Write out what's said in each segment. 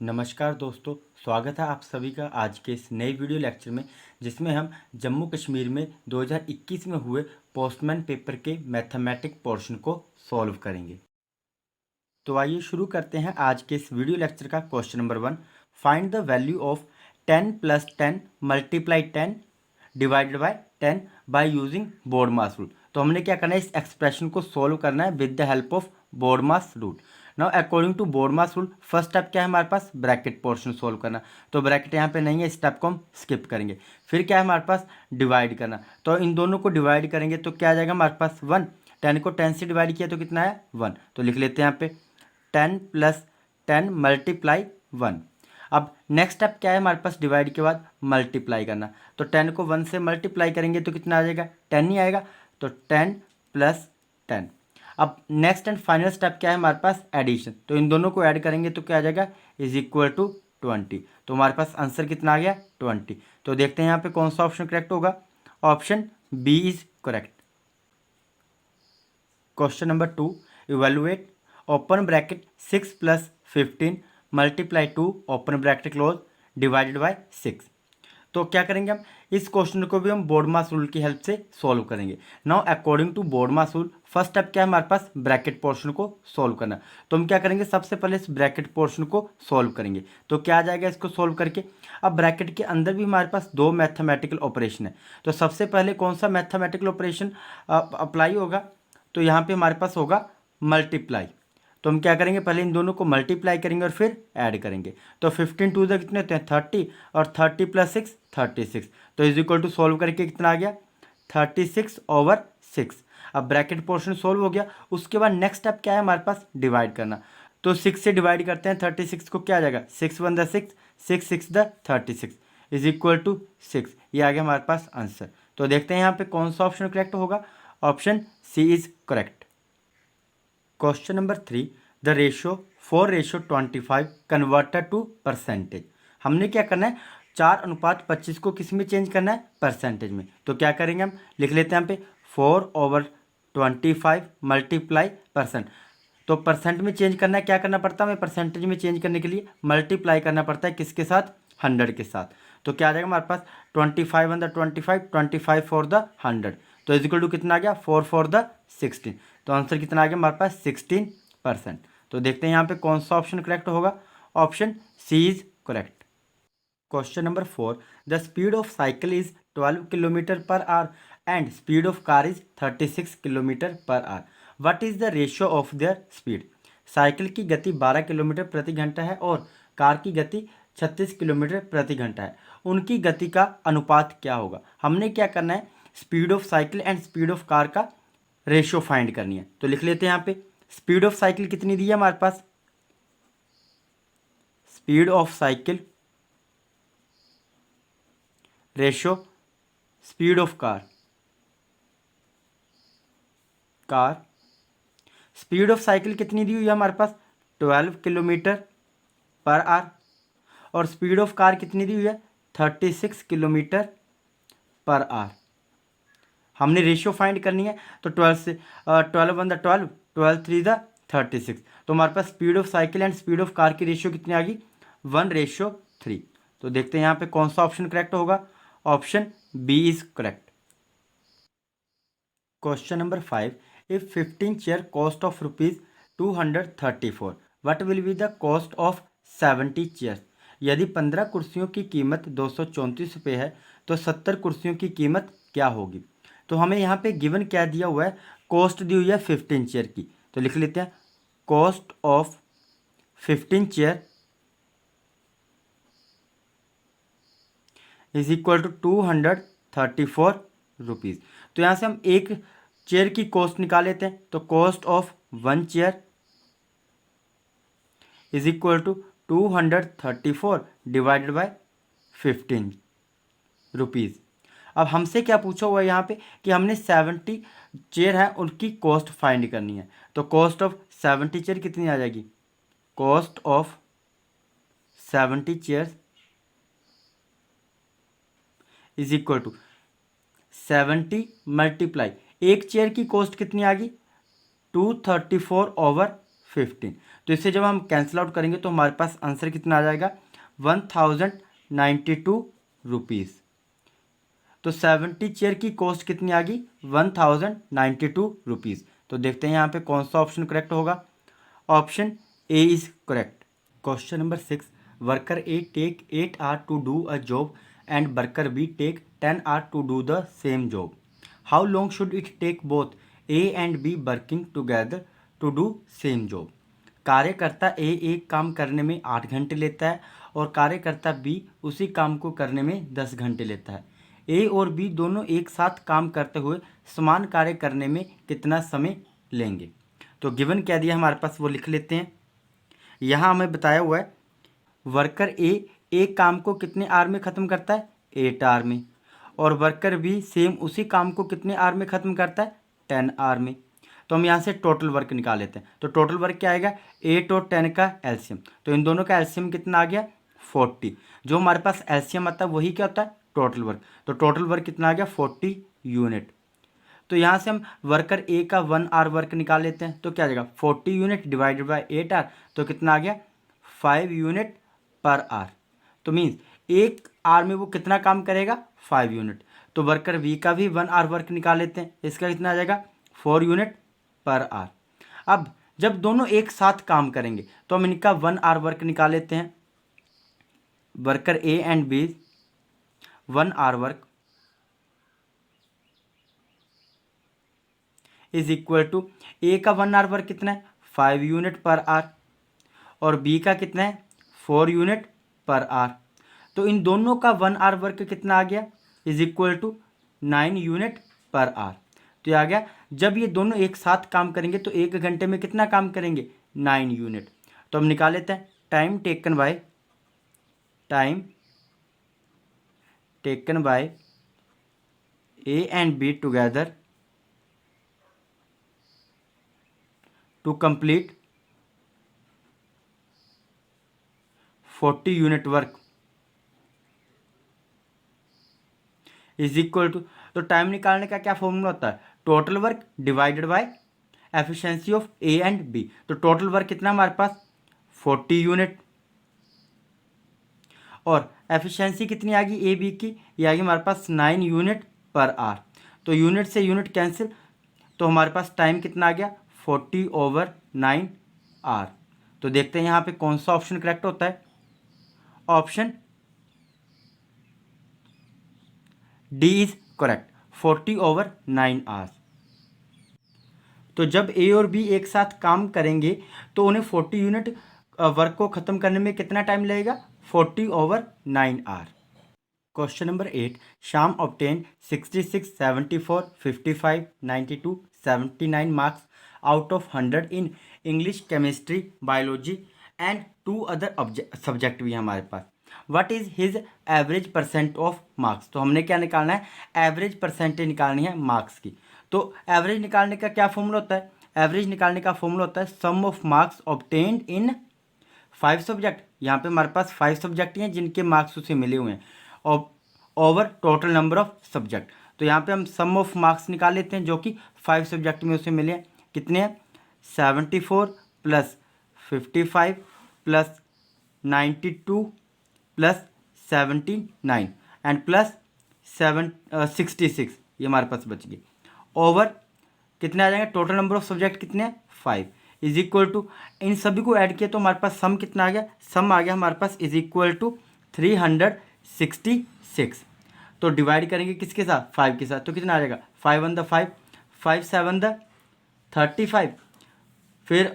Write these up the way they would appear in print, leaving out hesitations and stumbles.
नमस्कार दोस्तों, स्वागत है आप सभी का आज के इस नए वीडियो लेक्चर में, जिसमें हम जम्मू कश्मीर में 2021 में हुए पोस्टमैन पेपर के मैथमेटिक पोर्शन को सॉल्व करेंगे। तो आइए शुरू करते हैं आज के इस वीडियो लेक्चर का question number 1। Find the value of 10 + 10 × 10 divided by 10 by using BODMAS rule. तो हमने क्या करना है, इस एक्सप्रेशन को सॉल्व करना है with the help of BODMAS rule. Now according to BODMAS rule first step क्या है हमारे पास, ब्रैकेट पोर्शन सॉल्व करना। तो ब्रैकेट यहाँ पे नहीं है, स्टेप को हम स्किप करेंगे। फिर क्या है हमारे पास, डिवाइड करना। तो इन दोनों को डिवाइड करेंगे तो क्या आ जाएगा हमारे पास 1। 10 को 10 से डिवाइड किया तो कितना है 1। तो लिख लेते हैं यहाँ पे 10 + 10 × 1। अब नेक्स्ट स्टेप क्या है हमारे पास, डिवाइड के बाद मल्टीप्लाई करना। तो 10 को 1 से मल्टीप्लाई करेंगे तो कितना आ जाएगा, 10 ही आएगा। तो 10 + 10। अब नेक्स्ट एंड फाइनल स्टेप क्या है हमारे पास, एडिशन। तो इन दोनों को ऐड करेंगे तो क्या आ जाएगा, = 20। तो हमारे पास आंसर कितना आ गया, 20। तो देखते हैं यहाँ पे कौन सा ऑप्शन करेक्ट होगा। Option B is correct. Question number 2, evaluate open bracket 6 + 15 × 2 open bracket close divided by 6। तो क्या करेंगे हम, इस क्वेश्चन को भी हम बोर्डमास रूल की हेल्प से सॉल्व करेंगे। Now according to BODMAS rule first step क्या है हमारे पास, ब्रैकेट पोर्शन को सॉल्व करना। तो हम क्या करेंगे, सबसे पहले इस ब्रैकेट पोर्शन को सॉल्व करेंगे। तो क्या आ जाएगा इसको सॉल्व करके। अब ब्रैकेट के अंदर भी हमारे पास दो मैथमेटिकल ऑपरेशन है। तो सबसे पहले कौन सा मैथमेटिकल ऑपरेशन अप्लाई होगा, तो यहाँ पे हमारे पास होगा मल्टीप्लाई। तो हम क्या करेंगे, पहले इन दोनों को मल्टीप्लाई करेंगे और फिर ऐड करेंगे। तो 15 टू द कितने होते हैं 30, और 30 + 6 36। तो = सॉल्व करके कितना आ गया, 36/6। अब ब्रैकेट पोर्शन सॉल्व हो गया। उसके बाद नेक्स्ट स्टेप क्या है हमारे पास, डिवाइड करना। तो 6 से डिवाइड करते हैं 36 को, क्या आ जाएगा 6 × 1 = 6, 6 × 6 = 36 = 6। ये आ गया हमारे पास आंसर। तो देखते हैं यहाँ पे कौन सा ऑप्शन करेक्ट होगा। Option C is correct. Question number 3, the ratio 4:25 converted to percentage. हमने क्या करना है, 4:25 को किस में चेंज करना है, परसेंटेज में। तो क्या करेंगे हम, लिख लेते हैं यहाँ पे 4/25 × %। तो परसेंट में चेंज करना है, क्या करना पड़ता है हमें, परसेंटेज में चेंज करने के लिए मल्टीप्लाई करना पड़ता है किसके साथ, 100 के साथ। तो क्या आ जाएगा हमारे पास 25 × 25, 25 for the 100। तो = कितना आ गया, 4 for the 16। तो आंसर कितना आ गया हमारे पास 16%। तो देखते हैं यहाँ पे कौन सा ऑप्शन करेक्ट होगा। Option C is correct. Question number 4, the speed of cycle is 12 km/h and speed of car is 36 km/h। What is the ratio of their speed. Cycle की गति 12 किलोमीटर प्रति घंटा है और कार की गति 36 किलोमीटर प्रति घंटा है। उनकी गति का अनुपात क्या होगा। हमने क्या करना है, speed of cycle and speed of car का रेशियो फाइंड करनी है। तो लिख लेते हैं यहाँ पे, स्पीड ऑफ साइकिल कितनी दी है हमारे पास, speed of cycle ratio speed of car. Speed of cycle कितनी दी हुई है हमारे पास, 12 km/h। और स्पीड ऑफ कार कितनी दी हुई है, 36 km/h। हमने रेशियो फाइंड करनी है। तो 12 से 12 × 1 = 12, 12 × 3 = 36। तो हमारे पास speed of cycle and speed of car की रेशियो कितनी आ गई, 1:3। तो देखते हैं यहाँ पे कौन सा ऑप्शन करेक्ट होगा। Option B is correct. Question number 5, if 15 chair cost of ₹234, what will be the cost of 70 chairs. यदि 15 कुर्सियों की कीमत 234 रुपये है तो 70 कुर्सियों की कीमत क्या होगी। तो हमें यहाँ पे गिवन क्या दिया हुआ है, कॉस्ट दी हुई है 15 चेयर की। तो लिख लेते हैं, कॉस्ट ऑफ 15 चेयर = 234 रुपीज़। तो यहाँ से हम एक चेयर की कॉस्ट निकाल लेते हैं। तो cost of 1 chair = 234 divided by 15 rupees. अब हमसे क्या पूछा हुआ है यहाँ पे कि हमने 70 चेयर है उनकी कॉस्ट फाइंड करनी है। तो कॉस्ट ऑफ 70 चेयर कितनी आ जाएगी, कॉस्ट ऑफ 70 चेयर = 70 × एक चेयर की कॉस्ट कितनी आ गई, 234/15। 15। तो इससे जब हम कैंसिल आउट करेंगे तो हमारे पास आंसर कितना आ जाएगा 1092 रुपीज़। तो 70 चेयर की कॉस्ट कितनी आ गई 1092 रुपीज़। तो देखते हैं यहाँ पे कौन सा ऑप्शन करेक्ट होगा। Option A is correct. Question number 6, worker A take 8 hour to do a job and worker B take 10 hour to do the same job. How long should it take both A and B working together to do same job. कार्यकर्ता A एक काम करने में 8 घंटे लेता है और कार्यकर्ता बी उसी काम को करने में 10 घंटे लेता है। ए और बी दोनों एक साथ काम करते हुए समान कार्य करने में कितना समय लेंगे। तो गिवन क्या दिया हमारे पास वो लिख लेते हैं। यहाँ हमें बताया हुआ है वर्कर ए एक काम को कितने आवर में ख़त्म करता है 8 आवर में, और वर्कर बी सेम उसी काम को कितने आवर में ख़त्म करता है 10 आवर में। तो हम यहाँ से टोटल वर्क निकाल लेते हैं। तो टोटल वर्क क्या आएगा 8 और 10 का एलसीएम। तो इन दोनों का एलसीएम कितना आ गया 40। जो हमारे पास एलसीएम आता है वही क्या होता है टोटल वर्क। तो टोटल वर्क कितना आ गया 40 यूनिट। तो यहाँ से हम वर्कर ए का 1 आवर वर्क निकाल लेते हैं। तो क्या आ जाएगा 40 यूनिट डिवाइडेड बाय 8 आवर। तो कितना आ गया 5 यूनिट पर आवर। तो मीन्स एक आवर में वो कितना काम करेगा 5 यूनिट। तो वर्कर बी का भी 1 आवर वर्क निकाल लेते हैं। इसका कितना आ जाएगा 4 यूनिट पर आवर। अब जब दोनों एक साथ काम करेंगे तो हम इनका 1 आवर वर्क निकाल लेते हैं। Worker A and B 1 hour work is equal to A का 1 आवर वर्क कितना है 5 यूनिट पर आवर और बी का कितना है 4 यूनिट पर आवर। तो इन दोनों का 1 आवर वर्क कितना आ गया is equal to 9 unit per hour. तो ये आ गया जब ये दोनों एक साथ काम करेंगे तो 1 घंटे में कितना काम करेंगे 9 यूनिट। तो हम निकाल लेते हैं time taken by A and B together to complete 40 unit work is equal to. तो टाइम निकालने का क्या फॉर्मूला होता है total work divided by efficiency of A and B. तो टोटल वर्क कितना हमारे पास 40 यूनिट और एफिशिएंसी कितनी आ गई ए बी की ये आ गई हमारे पास 9 यूनिट पर आवर। तो यूनिट से यूनिट कैंसिल तो हमारे पास टाइम कितना आ गया 40/9 आवर। तो देखते हैं यहाँ पे कौन सा ऑप्शन करेक्ट होता है। Option D is correct 40/9 hours. तो जब ए और बी एक साथ काम करेंगे तो उन्हें 40 यूनिट वर्क को ख़त्म करने में कितना टाइम लगेगा 40/9 hour. Question number 8, Shyam obtain 66, 74, 55, 92, 79 marks out of 100 in English, chemistry, biology and 2 other subject भी हमारे पास। What is his average percent of marks. तो हमने क्या निकालना है एवरेज परसेंटेज निकालनी है मार्क्स की। तो एवरेज निकालने का क्या फॉर्मूला होता है एवरेज निकालने का फॉर्मूला होता है sum of marks obtained in 5 subject. यहाँ पे हमारे पास 5 सब्जेक्ट हैं जिनके मार्क्स उसे मिले हुए हैं और over total number of subject. तो यहाँ पे हम सम ऑफ मार्क्स निकाल लेते हैं जो कि 5 सब्जेक्ट में उसे मिले हैं। कितने हैं 74 plus 55 plus 92 plus 79 and plus 66 ये हमारे पास बच गए। ओवर कितने आ जाएंगे टोटल नंबर ऑफ सब्जेक्ट कितने हैं 5 इज इक्वल टू इन सभी को ऐड किया तो हमारे पास सम कितना आ गया सम आ गया हमारे पास इज इक्वल टू 366। तो डिवाइड करेंगे किसके साथ 5 के साथ तो कितना आ जाएगा 5 1 5 5 7 35 फिर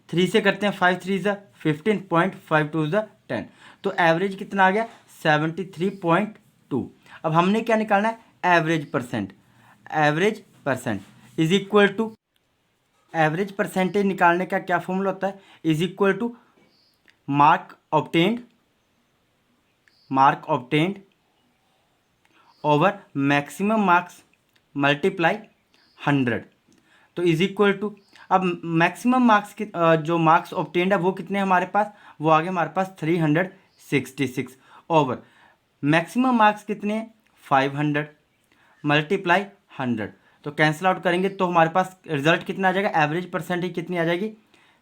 3 से करते हैं 5 3 15 0.5 2 10। तो एवरेज कितना आ गया 73.2। अब हमने क्या निकालना है average percent is equal to average percentage निकालने का क्या फॉर्मूला होता है is equal to mark obtained over maximum marks multiply 100। तो इज इक्वल टू अब मैक्सिमम मार्क्स की जो मार्क्स ऑब्टेन्ड है वो कितने हमारे पास वो आ गए हमारे पास 366 ओवर मैक्सिमम मार्क्स कितने हैं 500 मल्टीप्लाई 100। तो कैंसिल आउट करेंगे तो हमारे पास रिजल्ट कितना आ जाएगा एवरेज परसेंटेज कितनी आ जाएगी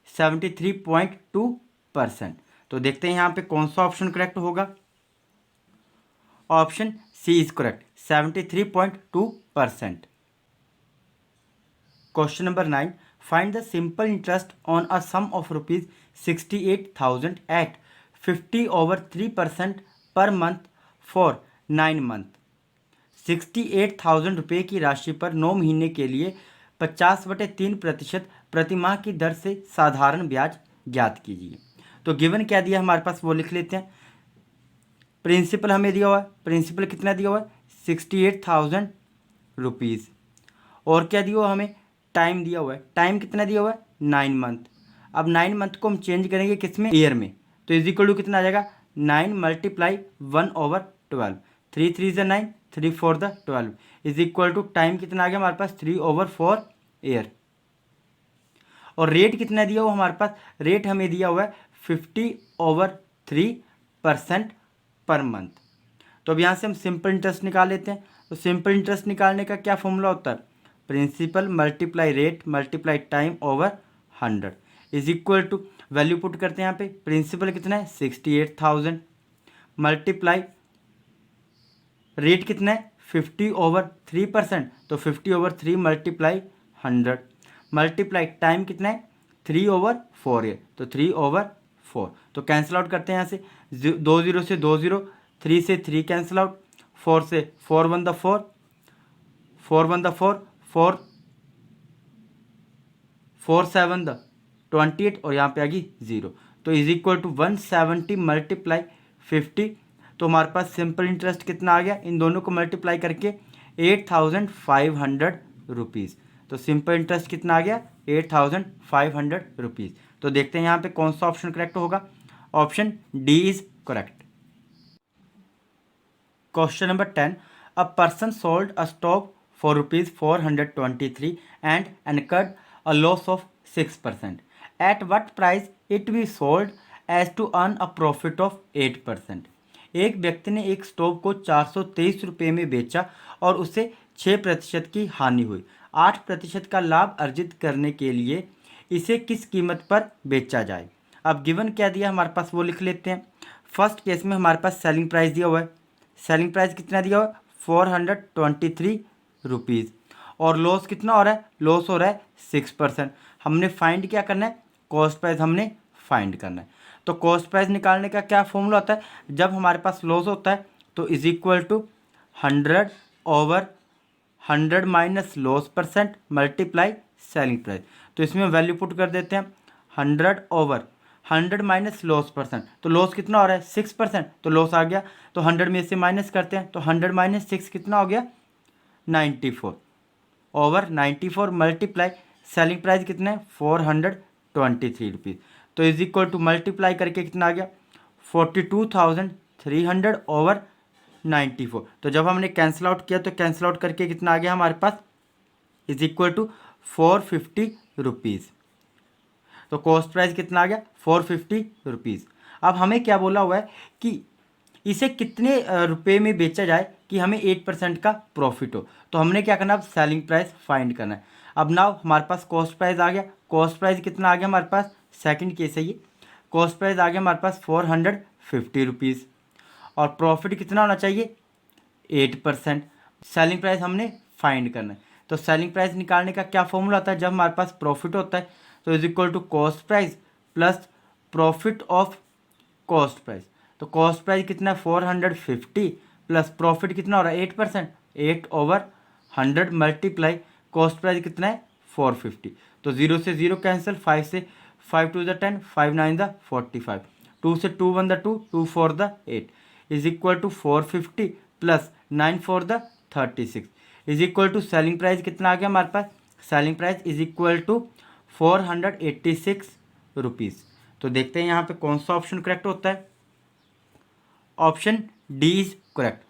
73.2%। तो देखते हैं यहाँ पे कौन सा ऑप्शन करेक्ट होगा। Option C is correct, 73.2%। Question number 9, find the simple interest on a sum of ₹68,000 at 50/3% per month for 9 month. 68,000 रुपये की राशि पर 9 महीने के लिए 50/3% प्रतिमाह की दर से साधारण ब्याज ज्ञात कीजिए। तो गिवन क्या दिया हमारे पास वो लिख लेते हैं। प्रिंसिपल हमें दिया हुआ है, प्रिंसिपल कितना दिया हुआ है 68,000 रुपीज़। और क्या दिया हुआ हमें, टाइम दिया हुआ है, टाइम कितना दिया हुआ है 9 मंथ। अब 9 मंथ को हम चेंज करेंगे किस में, ईयर में। तो इज इक्वल टू कितना आ जाएगा 9 × 1/12, 3 3 ज़ा 9, 3 4 ज़ा 12 इज इक्वल टू टाइम कितना आ गया हमारे पास 3/4 ईयर। और रेट कितना दिया हुआ हमारे पास, रेट हमें दिया हुआ है 50/3% पर मंथ। तो अब यहाँ से हम सिंपल इंटरेस्ट निकाल लेते हैं। तो सिंपल इंटरेस्ट निकालने का क्या फॉर्मूला होता है, principal multiply rate multiply time over 100 is equal to, value put करते हैं यहाँ पे, प्रिंसिपल कितना है 68,000 मल्टीप्लाई रेट कितना है 50/3%, तो 50/3 मल्टीप्लाई 100 मल्टीप्लाई टाइम कितना है 3/4 ईयर, तो 3/4। तो कैंसिल आउट करते हैं यहाँ से, 2 0 से 2 0, 3 से 3 कैंसिल आउट, 4 से 4 1 द 4, 4 1 द 4, 4 7 द 28 और यहाँ पे आ गई 0। तो इज इक्वल टू 170 मल्टीप्लाई 50। तो हमारे पास सिंपल इंटरेस्ट कितना आ गया, इन दोनों को मल्टीप्लाई करके 8,500 रुपीज़। तो सिंपल इंटरेस्ट कितना आ गया 8,500 रुपीज़। तो देखते हैं यहाँ पे कौन सा ऑप्शन करेक्ट होगा। Option D is correct. Question number 10, a person sold a stock for ₹423 and incurred a loss of 6%. At what price it be sold as to earn a profit of 8%. एक व्यक्ति ने एक stove को 423 रुपये में बेचा और उसे 6% की हानि हुई। 8% का लाभ अर्जित करने के लिए इसे किस कीमत पर बेचा जाए। अब गिवन क्या दिया हमारे पास वो लिख लेते हैं। फर्स्ट केस में हमारे पास सेलिंग प्राइस दिया हुआ है, सेलिंग प्राइस कितना दिया हुआ है 423 रुपीज़। और लॉस कितना हो रहा है, लॉस हो रहा है 6%। हमने फाइंड क्या करना है, कॉस्ट प्राइस हमने फाइंड करना है। तो कॉस्ट प्राइस निकालने का क्या फॉर्मूला होता है, जब हमारे पास लॉस होता है तो is equal to 100/100 minus loss percent multiply selling price. तो इसमें वैल्यू पुट कर देते हैं 100/100 माइनस लॉस परसेंट। तो लॉस कितना हो रहा है 6%, तो लॉस आ गया, तो 100 में से माइनस करते हैं, तो 100 माइनस 6 कितना हो गया 94/94 मल्टीप्लाई सेलिंग प्राइस कितना है 423 रुपीज़। तो इज इक्वल टू मल्टीप्लाई करके कितना आ गया 42,300/94। तो जब हमने कैंसिल आउट किया तो कैंसिल आउट करके कितना आ गया हमारे पास इज इक्वल टू 450 रुपीज़। तो कॉस्ट प्राइस कितना आ गया 450 रुपीज़। अब हमें क्या बोला हुआ है कि इसे कितने रुपए में बेचा जाए कि हमें 8% का प्रॉफिट हो। तो हमने क्या करना है, अब सेलिंग प्राइस फाइंड करना है। अब नाउ हमारे पास कॉस्ट प्राइस आ गया, कॉस्ट प्राइस कितना आ गया हमारे पास, सेकंड केस है ये, कॉस्ट प्राइस आ गया हमारे पास 450 रुपीज़। और प्रॉफिट कितना होना चाहिए 8%। सेलिंग प्राइस हमने फाइंड करना है। तो सेलिंग प्राइस निकालने का क्या फॉर्मूला होता है, जब हमारे पास प्रॉफिट होता है तो is equal to cost price plus profit of cost price. तो कॉस्ट प्राइस कितना है 450 प्लस प्रॉफिट कितना हो रहा है 8%, 8/100 मल्टीप्लाई कॉस्ट प्राइस कितना है 450। तो 0 से 0 कैंसिल, 5 से 5 2 ज़ा 10, 5 9 ज़ा 45, 2 से 2 1 ज़ा 2, 2 4 ज़ा 8 इज इक्वल टू 450 प्लस 9 4 ज़ा 36 is equal to selling price कितना आ गया हमारे पास, selling price is equal to 486 rupees. तो देखते हैं यहाँ पे कौन सा ऑप्शन करेक्ट होता है। Option D is correct.